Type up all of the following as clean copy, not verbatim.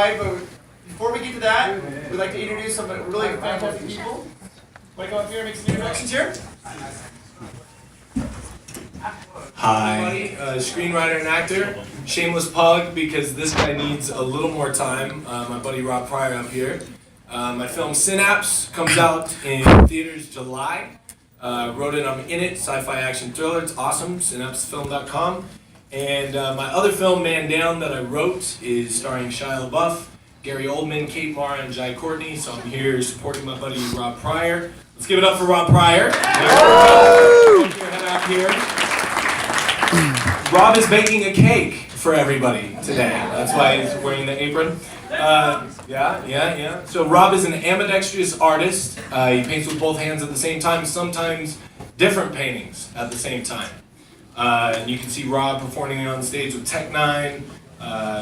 right, but before we get to that, we'd like to introduce some really fantastic people. Want to come up here and make some introductions here? Hi, screenwriter and actor. Shameless plug because this guy needs a little more time. My buddy Rob Pryor up here. My film Synapse comes out in theaters July. Wrote it, I'm in it, sci-fi action thriller. It's awesome, synapsefilm.com. And my other film, Man Down, that I wrote is starring Shia LaBeouf, Gary Oldman, Kate Mara, and Jai Courtney. So I'm here supporting my buddy Rob Pryor. Let's give it up for Rob Pryor. Head out here. Rob is baking a cake for everybody today. That's why he's wearing the apron. Yeah. So Rob is an ambidextrous artist. He paints with both hands at the same time, sometimes different paintings at the same time. And you can see Rob performing on stage with Tech9,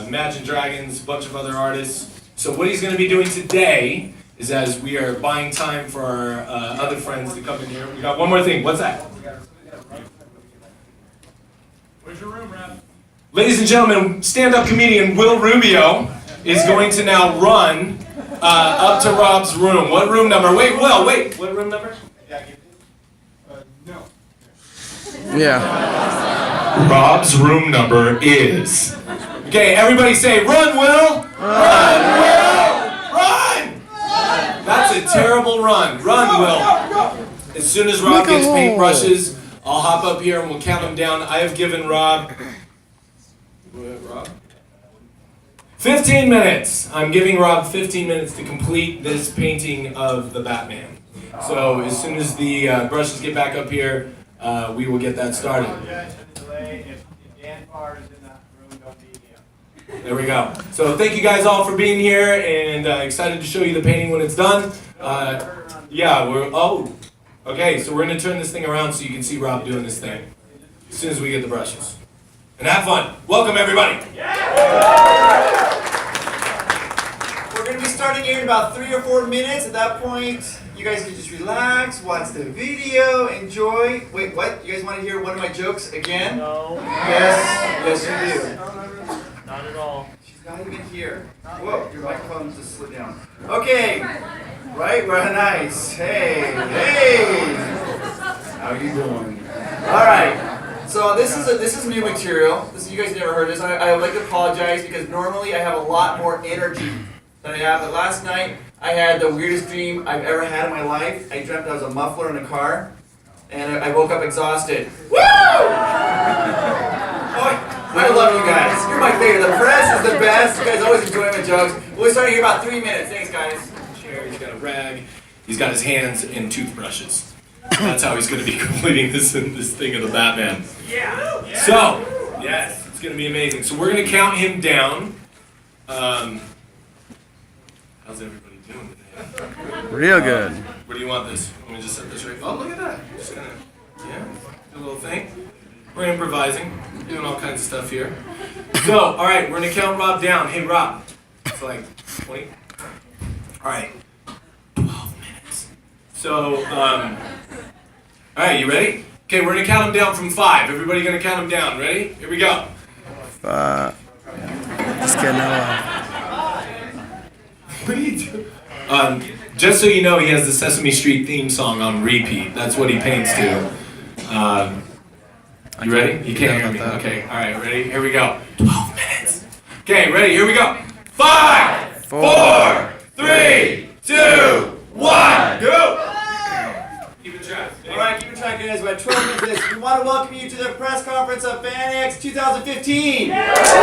Imagine Dragons, a bunch of other artists. So what he's going to be doing today is, as we are buying time for our other friends to come in here, we got one more thing. What's that? Where's your room, Rob? Ladies and gentlemen, stand-up comedian Will Rubio is going to now run up to Rob's room. What room number? Wait, Will, wait. What room number? No. Yeah. Rob's room number is... Okay, everybody say, run, Will! Run, Will! Run! That's a terrible run. Run, Will. As soon as Rob gets paintbrushes, I'll hop up here and we'll count them down. I have given Rob... Rob? 15 minutes. I'm giving Rob 15 minutes to complete this painting of the Batman. So as soon as the brushes get back up here, we will get that started. If Dan Farr is in that room, don't be him. There we go. So thank you guys all for being here, and excited to show you the painting when it's done. Okay, so we're going to turn this thing around so you can see Rob doing this thing as soon as we get the brushes. And have fun. Welcome, everybody. We're going to be starting here in about 3 or 4 minutes. At that point, you guys can just relax, watch the video, enjoy. Wait, what? You guys want to hear one of my jokes again? No. Yes, you do. Not at all. She's not even here. Whoa, your microphone just slid down. Okay. Right, we're nice. Hey. How you doing? All right. So this is new material. You guys never heard this. I would like to apologize because normally I have a lot more energy than I have. But last night I had the weirdest dream I've ever had in my life. I dreamt I was a muffler in a car, and I woke up exhausted. Woo! I love you guys. You're my favorite. The press is the best. You guys always enjoy my jokes. We'll be starting here in about 3 minutes. Thanks, guys. He's got a rag. He's got his hands in toothbrushes. That's how he's going to be completing this thing of the Batman. Yeah. So, yes, it's going to be amazing. So we're going to count him down. How's everybody doing today? Real good. Where do you want this? Let me just set this right. Oh, look at that. Just gonna, do a little thing. We're improvising. We're doing all kinds of stuff here. So, all right, we're gonna count Rob down. Hey, Rob. It's like 20. All right. 12 minutes. So, all right, you ready? Okay, we're gonna count him down from 5. Everybody gonna count him down. Ready? Here we go. Just kidding. What are you doing? Just so you know, he has the Sesame Street theme song on repeat. That's what he paints to. You ready? You can't hear me. Okay, all right, ready? Here we go. 12 minutes. Okay, ready? Here we go. 5, 4, 3, 2, 1, go! Keep it track. All right, keep it track, guys. We're at 12 minutes of this. We want to welcome you to the press conference of FanX 2015. Excited,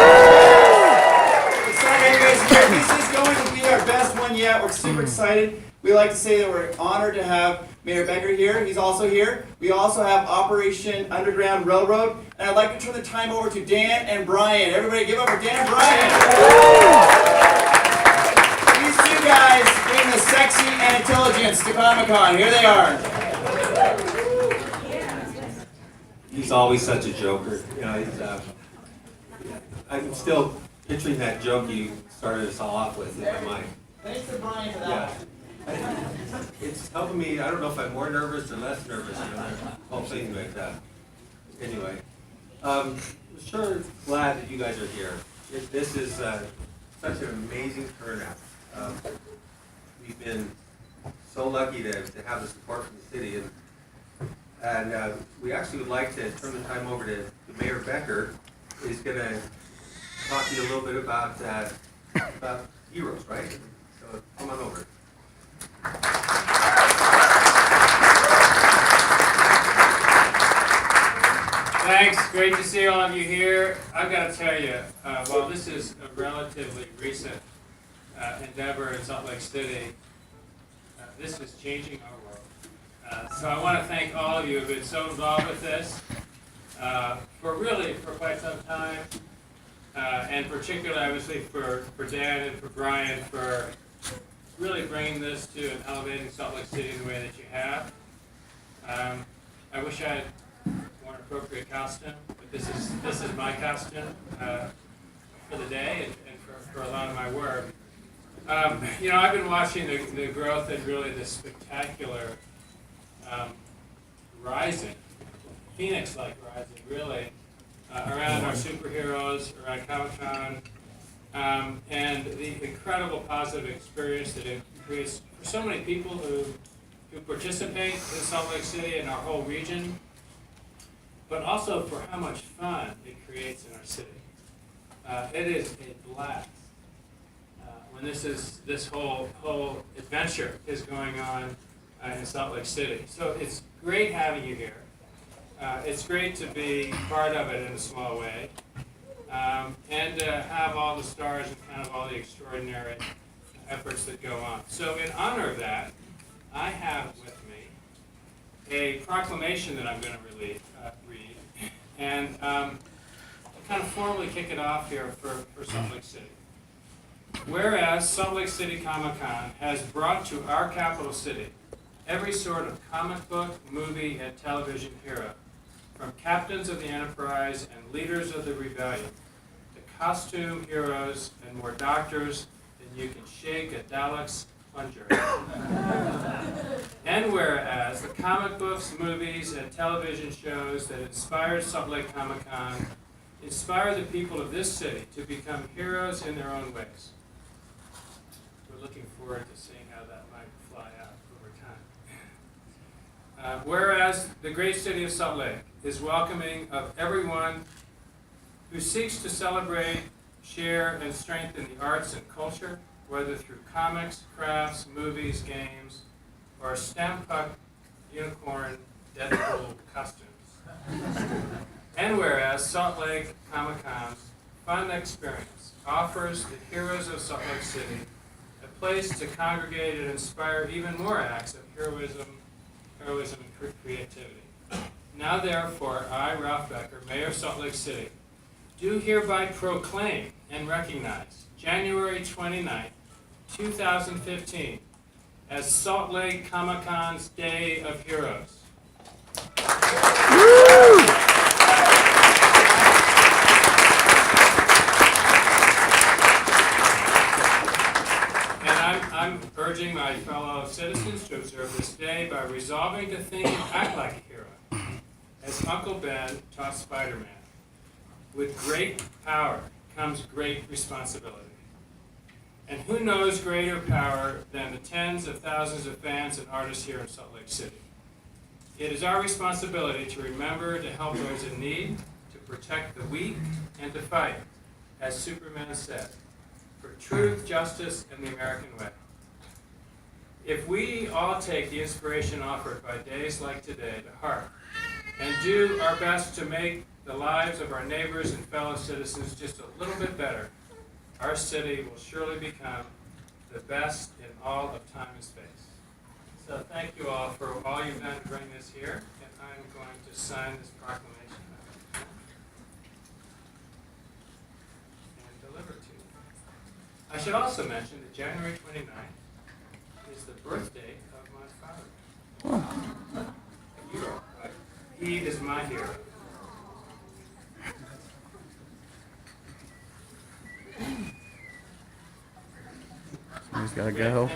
guys. This is going to be our best one yet. We're super excited. We like to say that we're honored to have Mayor Becker here. He's also here. We also have Operation Underground Railroad. And I'd like to turn the time over to Dan and Brian. Everybody give up for Dan and Brian. These two guys bring the sexy and intelligence to Comic-Con. Here they are. He's always such a joker. You know, I'm still picturing that joke you started us all off with in my mind. Thanks to Brian for that. Yeah. It's helping me. I don't know if I'm more nervous or less nervous, you know, the whole thing, but anyway. Sure glad that you guys are here. This is such an amazing turnout. We've been so lucky to have the support from the city, and we actually would like to turn the time over to Mayor Becker, who's going to talk to you a little bit about Heroes, right? So come on over. Thanks, great to see all of you here. I've got to tell you, while this is a relatively recent endeavor in Salt Lake City, this is changing our world. So I want to thank all of you who have been so involved with this for quite some time, and particularly obviously for Dan and for Brian for really bringing this to and elevating Salt Lake City the way that you have. I wish I had more appropriate costume, but this is my costume for the day and for a lot of my work. I've been watching the growth and really the spectacular rising, Phoenix-like rising, really, around our superheroes, around Comic-Con, and the incredible positive experience that it creates for so many people who participate in Salt Lake City and our whole region, but also for how much fun it creates in our city. It is a blast when this whole adventure is going on in Salt Lake City. So it's great having you here. It's great to be part of it in a small way, and have all the stars and kind of all the extraordinary efforts that go on. So in honor of that, I have with me a proclamation that I'm going to read, and kind of formally kick it off here for Salt Lake City. Whereas Salt Lake City Comic-Con has brought to our capital city every sort of comic book, movie, and television hero, from captains of the Enterprise and leaders of the rebellion, to costume heroes and more doctors than you can shake a Daleks plunger. And whereas the comic books, movies, and television shows that inspired Salt Lake Comic-Con inspire the people of this city to become heroes in their own ways. We're looking forward to seeing how that might fly out over time. Whereas the great city of Salt Lake is welcoming of everyone who seeks to celebrate, share, and strengthen the arts and culture, whether through comics, crafts, movies, games, or stamp-puck, unicorn, Deadpool costumes. And whereas Salt Lake Comic-Con's fun experience offers the heroes of Salt Lake City a place to congregate and inspire even more acts of heroism and creativity. Now therefore, I, Ralph Becker, Mayor of Salt Lake City, do hereby proclaim and recognize January 29th, 2015 as Salt Lake Comic-Con's Day of Heroes. I'm urging my fellow citizens to observe this day by resolving to think and act like a hero, as Uncle Ben taught Spider-Man. With great power comes great responsibility. And who knows greater power than the tens of thousands of fans and artists here in Salt Lake City? It is our responsibility to remember to help those in need, to protect the weak, and to fight, as Superman said, for truth, justice, and the American way. If we all take the inspiration offered by days like today to heart and do our best to make the lives of our neighbors and fellow citizens just a little bit better, our city will surely become the best in all of time and space. So thank you all for all you've done to bring this here, and I'm going to sign this proclamation and deliver to you. I should also mention that January 29th is the birthday of my father. A hero. He is my hero. He's gotta go.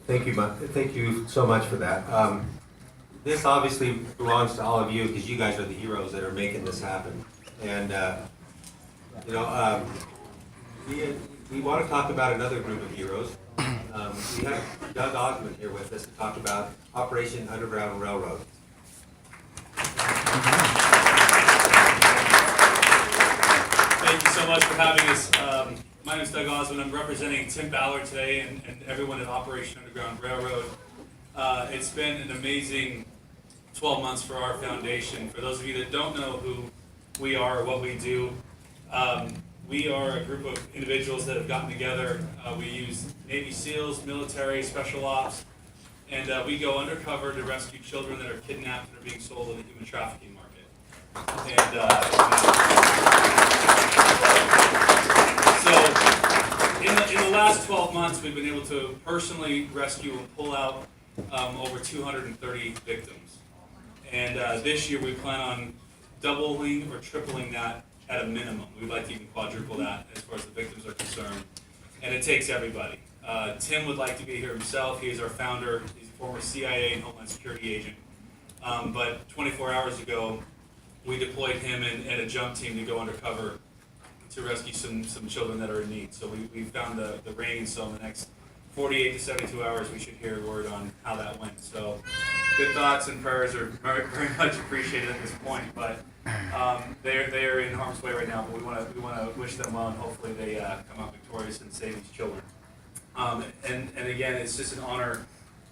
Thank thank you so much for that. This obviously belongs to all of you because you guys are the heroes that are making this happen. And, you know, we want to talk about another group of heroes. We have Doug Osmond here with us to talk about Operation Underground Railroad. Thank you so much for having us. My name is Doug Osmond. I'm representing Tim Ballard today and everyone at Operation Underground Railroad. It's been an amazing 12 months for our foundation. For those of you that don't know who we are or what we do, we are a group of individuals that have gotten together. We use Navy SEALs, military, special ops, and we go undercover to rescue children that are kidnapped and are being sold in the human trafficking market. And so, in the last 12 months, we've been able to personally rescue and pull out over 230 victims. And this year, we plan on doubling or tripling that at a minimum. We'd like to even quadruple that as far as the victims are concerned. And it takes everybody. Tim would like to be here himself. He is our founder. He's a former CIA and Homeland Security agent. But 24 hours ago, we deployed him and a jump team to go undercover to rescue some children that are in need. So we found the reins. So in the next 48 to 72 hours, we should hear word on how that went. So good thoughts and prayers are very, very much appreciated at this point. But they are in harm's way right now. But we want to wish them well, and hopefully they come out victorious and save these children. And again, it's just an honor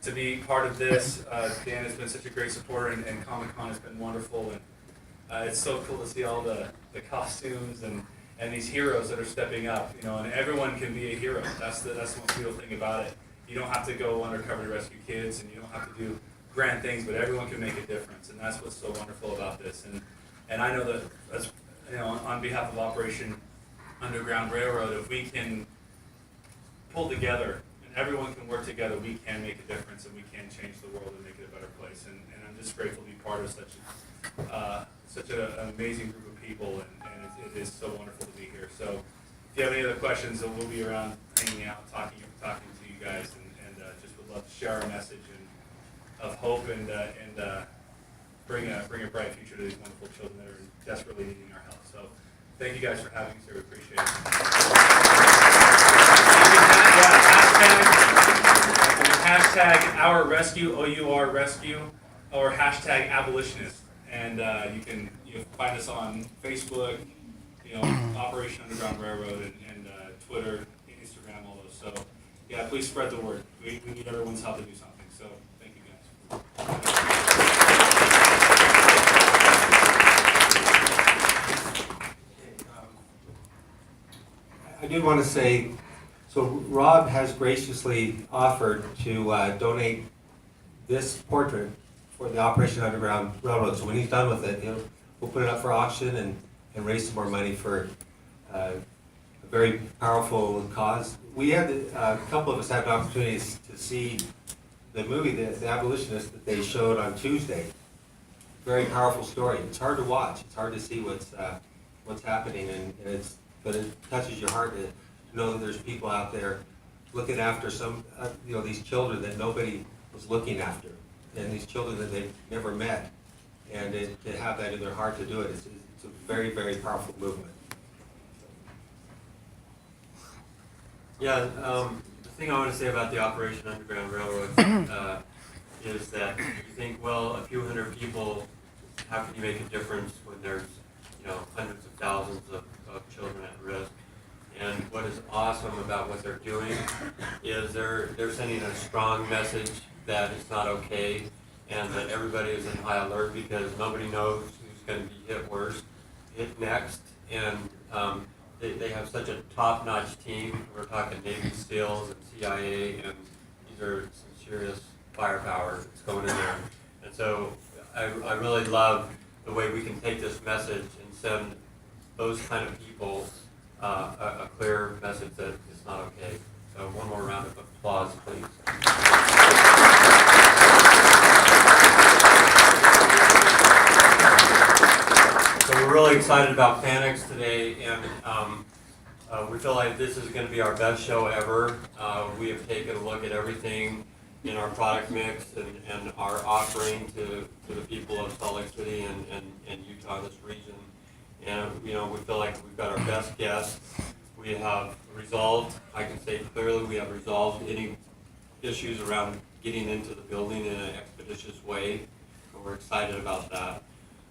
to be part of this. Dan has been such a great supporter, and Comic-Con has been wonderful. And it's so cool to see all the costumes and these heroes that are stepping up, you know, and everyone can be a hero. That's the most beautiful thing about it. You don't have to go undercover to rescue kids, and you don't have to do grand things, but everyone can make a difference, and that's what's so wonderful about this. And I know that, as you know, on behalf of Operation Underground Railroad, if we can pull together and everyone can work together, we can make a difference, and we can change the world and make it a better place. And I'm just grateful to be part of such an amazing group of people, and it is so wonderful to be here. So if you have any other questions, then we'll be around hanging out, talking to you guys, and just would love to share our message of hope and bring a bright future to these wonderful children that are desperately needing our help. So thank you guys for having us here. We appreciate it. Hashtag our rescue, OUR rescue, or hashtag abolitionist. And you can find us on Facebook, you know, Operation Underground Railroad, and Twitter, Instagram, all those. So yeah, please spread the word. We need everyone's help to do something. So thank you guys. I do want to say, so Rob has graciously offered to donate this portrait for the Operation Underground Railroad. So when he's done with it, we'll put it up for auction and raise some more money for a very powerful cause. We had, a couple of us had an opportunity to see the movie, The Abolitionist, that they showed on Tuesday. Very powerful story. It's hard to watch. It's hard to see what's happening, but it touches your heart to know that there's people out there looking after these children that nobody was looking after, and these children that they've never met, and to have that in their heart to do it, it's a very, very powerful movement. Yeah, the thing I want to say about the Operation Underground Railroad is that you think, well, a few hundred people, how can you make a difference when there's, hundreds of thousands of children at risk? And what is awesome about what they're doing is they're sending a strong message that it's not okay, and that everybody is in high alert because nobody knows who's going to be hit next, and they have such a top-notch team. We're talking Navy SEALs and CIA, and these are some serious firepower that's going in there. And so I really love the way we can take this message and send those kind of people a clear message that it's not okay. So one more round of applause, please. So we're really excited about Panics today, and we feel like this is going to be our best show ever. We have taken a look at everything in our product mix and our offering to the people of Salt Lake City and Utah, this region. And, you know, we feel like we've got our best guests. We have resolved, I can say clearly, we have resolved any issues around getting into the building in an expeditious way. And we're excited about that.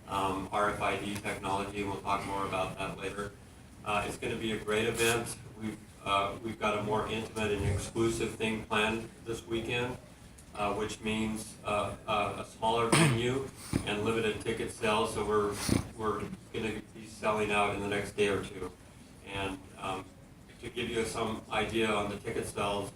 RFID technology, we'll talk more about that later. It's going to be a great event. We've got a more intimate and exclusive thing planned this weekend, which means a smaller venue and limited ticket sales. So we're going to be selling out in the next day or two. And to give you some idea on the ticket sales,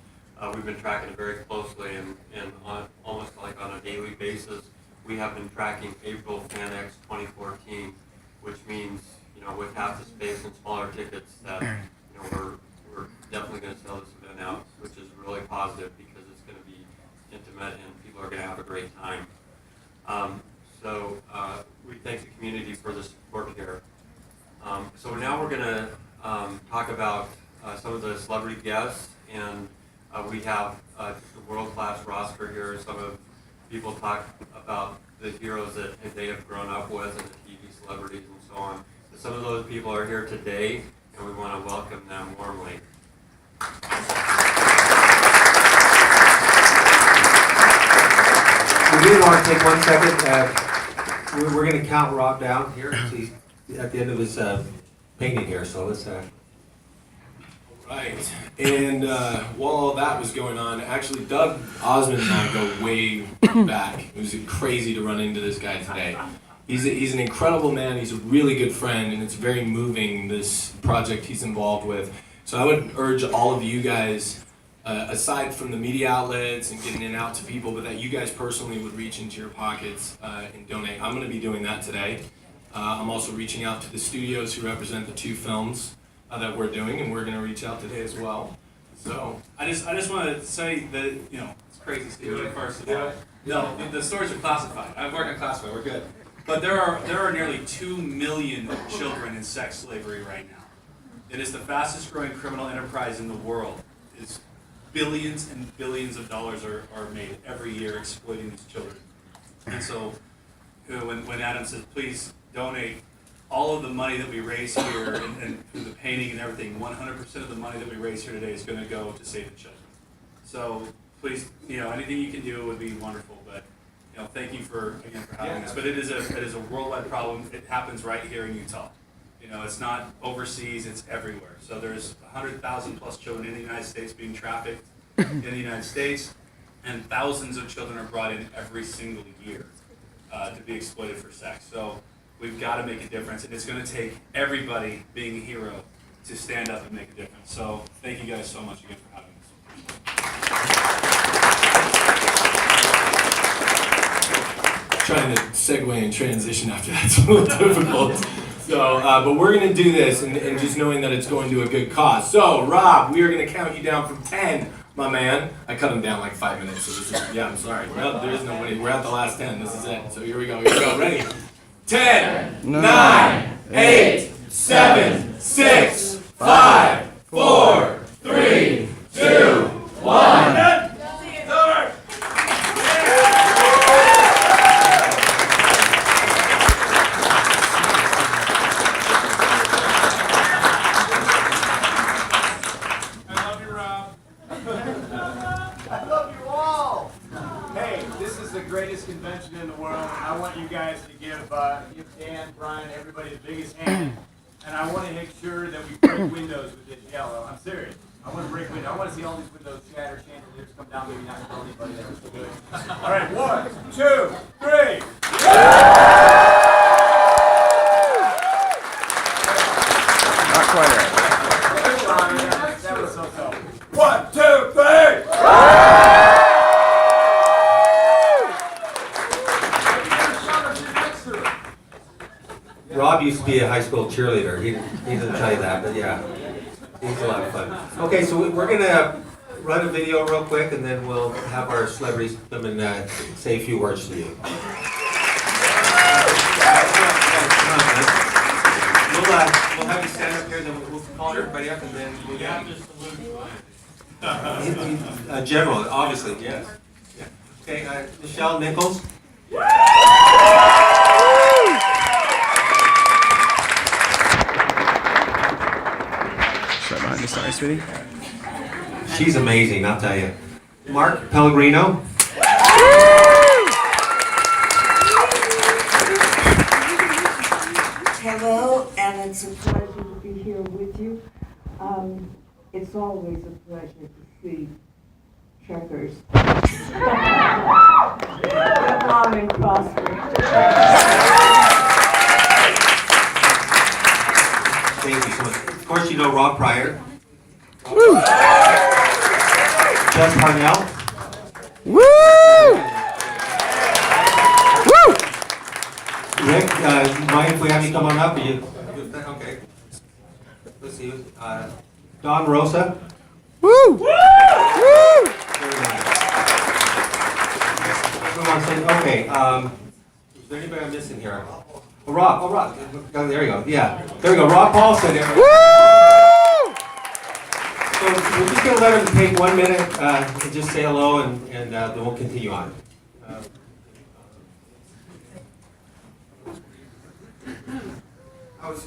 we've been tracking it very closely, and on almost like on a daily basis, we have been tracking April FanX 2014, which means, you know, with half the space and smaller tickets, that, you know, we're definitely going to sell this event out, which is really positive because it's going to be intimate and people are going to have a great time. So we thank the community for the support here. So now we're going to talk about some of the celebrity guests, and we have just a world-class roster here. Some of people talk about the heroes that they have grown up with and the TV celebrities and so on. And some of those people are here today, and we want to welcome them warmly. We do want to take 1 second. We're going to count Rob down here. He's at the end of his painting here, so let's. Right. And while all that was going on, actually Doug Osmond and I go way back. It was crazy to run into this guy today. He's an incredible man. He's a really good friend, and it's very moving, this project he's involved with. So I would urge all of you guys, aside from the media outlets and getting it out to people, but that you guys personally would reach into your pockets and donate. I'm going to be doing that today. I'm also reaching out to the studios who represent the 2 films that we're doing, and we're going to reach out today as well. So I just want to say that, you know, it's crazy, Steve. First of all, no, the stories are classified. I'm working classified. We're good. But there are nearly 2 million children in sex slavery right now. It is the fastest growing criminal enterprise in the world. It's billions and billions of dollars are made every year exploiting these children. And so when Adam says, please donate all of the money that we raise here and through the painting and everything, 100% of the money that we raise here today is going to go to save the children. So please, you know, anything you can do would be wonderful. But, you know, thank you for having us. But it is a worldwide problem. It happens right here in Utah. You know, it's not overseas, it's everywhere. So there's 100,000 plus children in the United States being trafficked in the United States, and thousands of children are brought in every single year to be exploited for sex. So we've got to make a difference, and it's going to take everybody being a hero to stand up and make a difference. So thank you guys so much again for having us. Trying to segue and transition after that's a little difficult. So, but we're going to do this, and just knowing that it's going to a good cause. So, Rob, we are going to count you down from 10, my man. I cut him down like 5 minutes, so this is, yeah, I'm sorry. Well, there is nobody. We're at the last 10. This is it. So here we go. Ready? 10, 9, 8, 7, 6, 5, 4, 3, 2, 1. Convention in the world. I want you guys to give Dan, Brian, everybody the biggest hand, and I want to make sure that we break windows with this yellow. I'm serious. I want to break windows. I want to see all these windows shatter, chandeliers come down, maybe not kill anybody. That was so good. All right, 1, 2, 3. Not quite right. That was so cool. 1, 2, 3. Rob used to be a high school cheerleader. He doesn't tell you that, but yeah, he's a lot of fun. Okay, so we're gonna run a video real quick, and then we'll have our celebrities come and say a few words to you. We'll have you stand up here, then we'll call everybody up, and then we'll Yeah, get just a little General, obviously, yes. Okay, Michelle Nichols. Right behind you, sorry, sweetie. She's amazing, I'll tell you. Mark Pellegrino. Hello, and it's a pleasure to be here with you. It's always a pleasure to see Trekkers. Live long and prosper. Thank you so much. Of course, you know Rob Pryor. Woo! Jess Parnell. Woo! Woo! Rick, mind if we have you come on up? Are you? Okay. Let's see. Don Rosa. Woo! Woo! Very nice. Everyone say, okay, is there anybody I'm missing here? Oh, Rob, oh, there you go, yeah. There we go, Rob Paulson. Woo! So we're just gonna let him take 1 minute, to just say hello and then we'll continue on.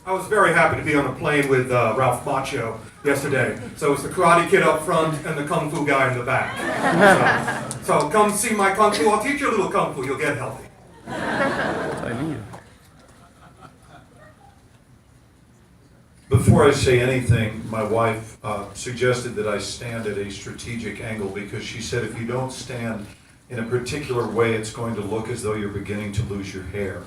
I was very happy to be on a plane with Ralph Macchio yesterday. So it's the Karate Kid up front and the Kung Fu guy in the back. So come see my Kung Fu. I'll teach you a little Kung Fu. You'll get healthy. I need. Before I say anything, my wife suggested that I stand at a strategic angle because she said if you don't stand in a particular way, it's going to look as though you're beginning to lose your hair.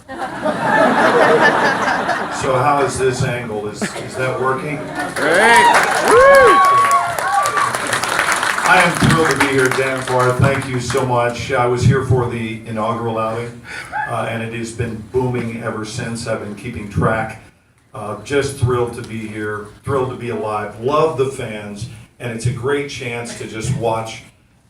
So how is this angle? Is that working? Great! Woo! I am thrilled to be here, Dan Farr. Thank you so much. I was here for the inaugural outing, and it has been booming ever since. I've been keeping track. Just thrilled to be here, thrilled to be alive. Love the fans, and it's a great chance to just watch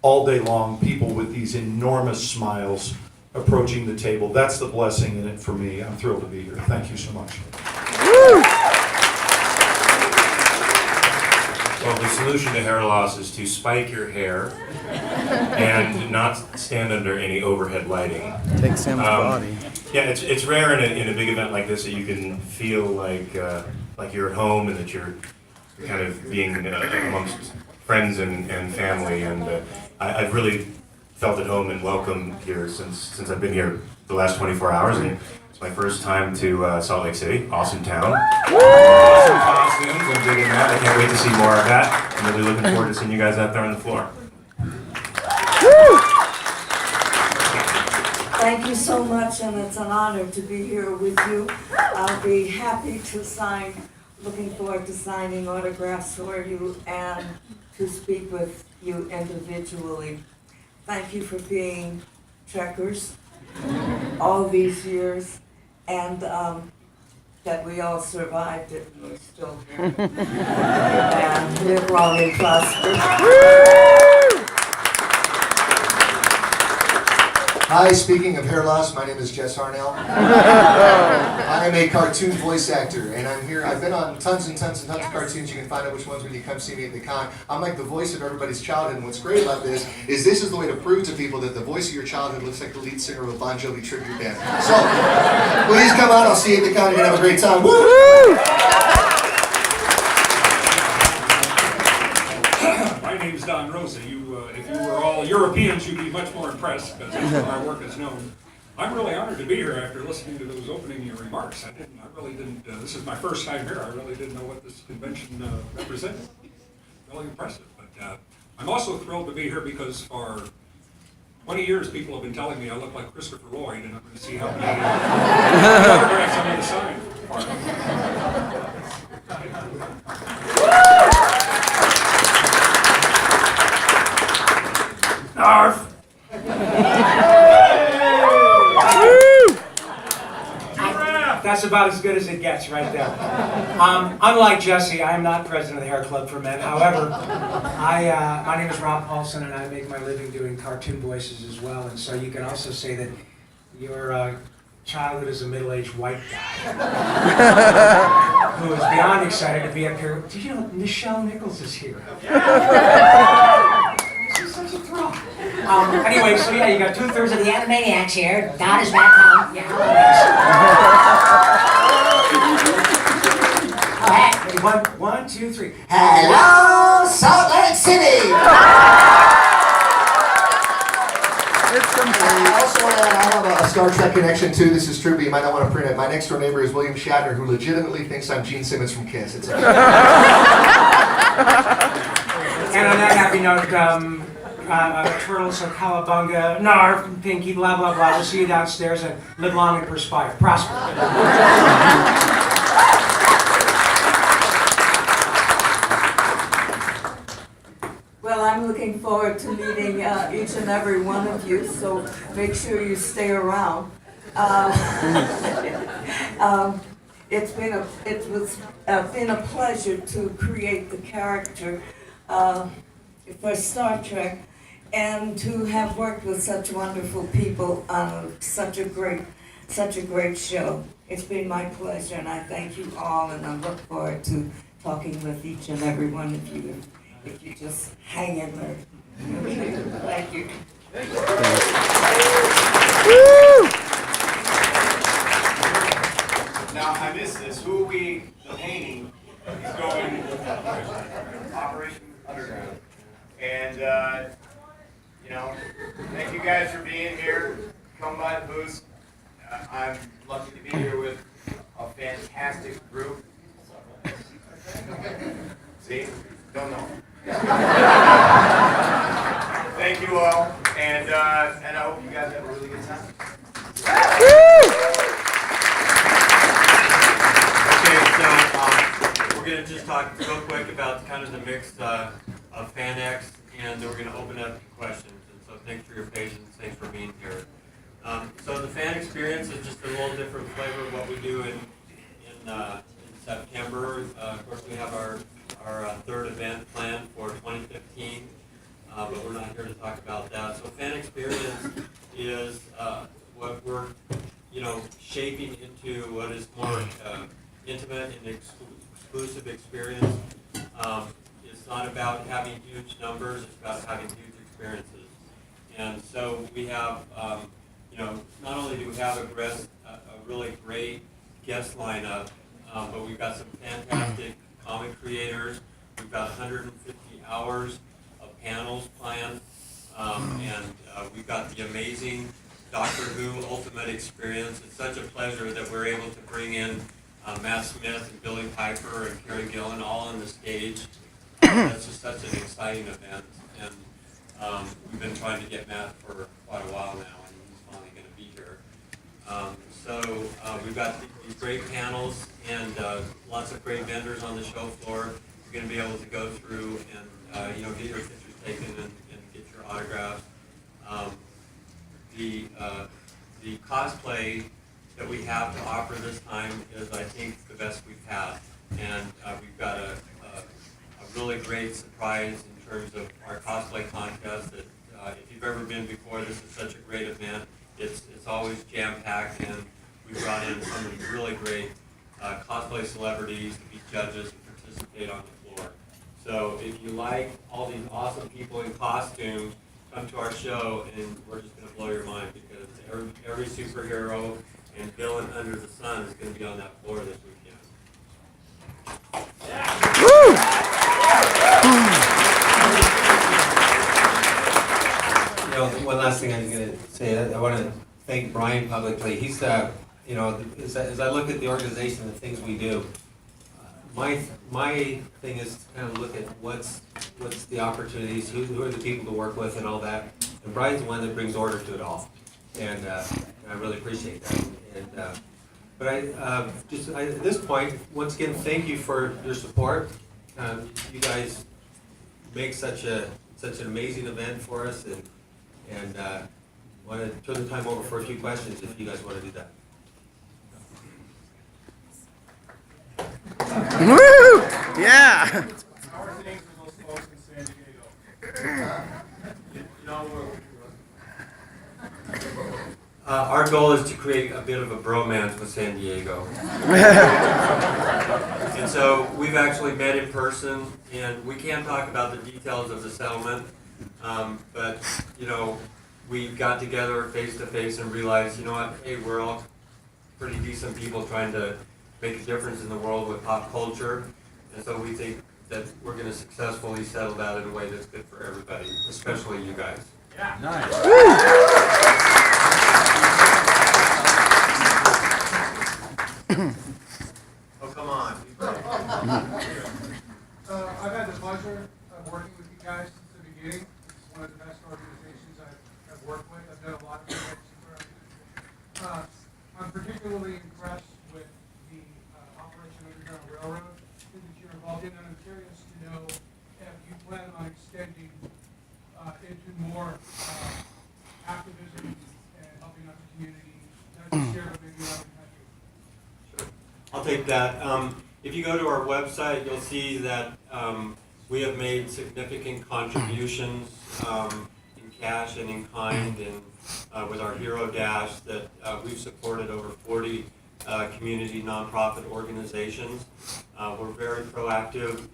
all day long people with these enormous smiles approaching the table. That's the blessing in it for me. I'm thrilled to be here. Thank you so much. Woo! Well, the solution to hair loss is to spike your hair and not stand under any overhead lighting. Take Sam's body. Yeah, it's rare in a big event like this that you can feel like you're at home and that you're kind of being amongst friends and family. And I've really felt at home and welcome here since I've been here the last 24 hours. And it's my first time to Salt Lake City, awesome town. Awesome costumes, I'm digging that. I can't wait to see more of that. I'm really looking forward to seeing you guys out there on the floor. Thank you so much, and it's an honor to be here with you. I'll be happy to sign, looking forward to signing autographs for you and to speak with you individually. Thank you for being Trekkers all these years, and that we all survived it and we're still here. And live long and prosper. Hi, speaking of hair loss, my name is Jess Harnell. I am a cartoon voice actor, and I'm here. I've been on tons and tons and tons of cartoons. You can find out which ones when you come see me at the con. I'm like the voice of everybody's childhood, and what's great about this is the way to prove to people that the voice of your childhood looks like the lead singer of a Bon Jovi tribute band. So, please come out. I'll see you at the con. You're going to have a great time. Woo! My name's Don Rosa. If you were all Europeans, you'd be much more impressed because that's where our work is known. I'm really honored to be here after listening to those opening remarks. I really didn't. This is my first time here. I really didn't know what this convention represented. Really impressive. But I'm also thrilled to be here because for 20 years, people have been telling me I look like Christopher Lloyd, and I'm going to see how many autographs I'm going to sign. Narf! That's about as good as it gets right there. Unlike Jesse, I am not president of the Hair Club for Men. However, my name is Rob Paulson, and I make my living doing cartoon voices as well. And so you can also say that your childhood is a middle-aged white guy who is beyond excited to be up here. Did you know Michelle Nichols is here? She's such a thrill. Anyway, so yeah, you got 2/3 of the Animaniacs here. Don is back home. Yeah, hello, guys. All right, one, two, three. Hello, Salt Lake City. It's complete. I also want to add, I have a Star Trek connection too. This is true, but you might not want to print it. My next door neighbor is William Shatner, who legitimately thinks I'm Gene Simmons from Kiss. It's okay. And on that happy note, Turtles of Cowabunga, Narf, Pinky, blah, blah, blah. We'll see you downstairs and live long and prosper. Well, I'm looking forward to meeting each and every one of you, so make sure you stay around. It's been a pleasure to create the character for Star Trek, and to have worked with such wonderful people on such a great show. It's been my pleasure, and I thank you all, and I look forward to talking with each and every one of you. If you just hang in there. Thank you. Now, I missed this. Who are we, the painting, is going Operation Underground. And, thank you guys for being here. Come by the booth. I'm lucky to be here with a fantastic group. See? Don't know. Thank you all, and I hope you guys have a really good time. Okay, so we're going to just talk real quick about kind of the mix of FanX, and then we're going to open up to questions. And so thanks for your patience, thanks for being here. So the fan experience is just a little different flavor of what we do in September. Of course, we have our third event planned for 2015, but we're not here to talk about that. So fan experience is what we're, shaping into what is more intimate and exclusive experience. It's not about having huge numbers, it's about having huge experiences. And so we have, not only do we have a really great guest lineup, but we've got some fantastic comic creators. We've got 150 hours of panels planned, and we've got the amazing Doctor Who Ultimate Experience. It's such a pleasure that we're able to bring in Matt Smith and Billy Piper and Karen Gillan all on the stage. That's just such an exciting event, and we've been trying to get Matt for quite a while now, and he's finally going to be here. So we've got these great panels and lots of great vendors on the show floor. You're going to be able to go through and get your pictures taken and get your autographs. The cosplay that we have to offer this time is, I think, the best we've had, and we've got a really great surprise in terms of our cosplay contest. That if you've ever been before, this is such a great event. It's always jam-packed, and we brought in some of the really great cosplay celebrities to be judges and participate on the floor. So if you like all these awesome people in costume, come to our show, and we're just going to blow your mind, because every superhero and villain under the sun is going to be on that floor this weekend. Woo! One last thing I'm going to say, I want to thank Brian publicly. He's, as I look at the organization and the things we do, my thing is to kind of look at what's the opportunities, who are the people to work with and all that. And Brian's the one that brings order to it all. And I really appreciate that. But at this point, once again, thank you for your support. You guys make such an amazing event for us, and want to turn the time over for a few questions if you guys want to do that. Woo! Yeah! Our thanks to those folks in San Diego. Our goal is to create a bit of a bromance with San Diego. And so we've actually met in person, and we can't talk about the details of the settlement, But, you know, we got together face to face and realized, you know what, hey, we're all pretty decent people trying to make a difference in the world with pop culture. And so we think that we're going to successfully settle that in a way that's good for everybody, especially you guys. Yeah. Oh, come on. I've had the pleasure of working with you guys since the beginning. It's one of the best organizations I've worked with. I've done a lot of things throughout the I'm particularly impressed with the Operation Underground Railroad that you're involved in, and I'm curious to know if you plan on extending into more activism and helping out the community, not just here, but maybe around the country. I'll take that. If you go to our website, you'll see that we have made significant contributions in cash and in kind, and with our Hero Dash that we've supported over 40 community nonprofit organizations. We're very proactive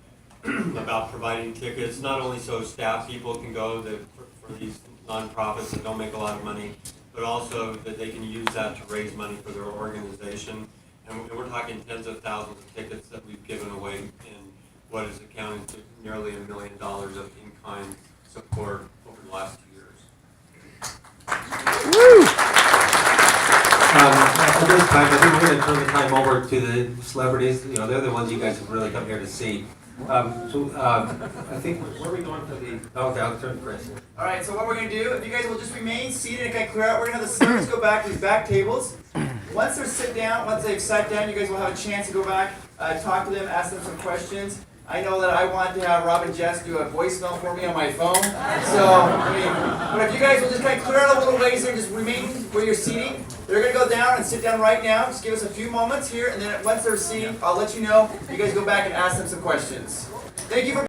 about providing tickets, not only so staff people can go for these nonprofits that don't make a lot of money, but also that they can use that to raise money for their organization. And we're talking tens of thousands of tickets that we've given away in what is accounting to nearly $1 million of in-kind support over the last 2 years. At this time, I think we're going to turn the time over to the celebrities. You know, they're the ones you guys have really come here to see. I think, where are we going for the, okay, I'll turn to Chris. All right, so what we're going to do, if you guys will just remain seated and kind of clear out, we're going to have the servers go back to these back tables. Once they've sat down, you guys will have a chance to go back, talk to them, ask them some questions. I know that I want to have Rob and Jess do a voicemail for me on my phone. So, but if you guys will just kind of clear out a little ways there, just remain where you're seating. They're going to go down and sit down right now. Just give us a few moments here, and then once they're seated, I'll let you know. You guys go back and ask them some questions. Thank you for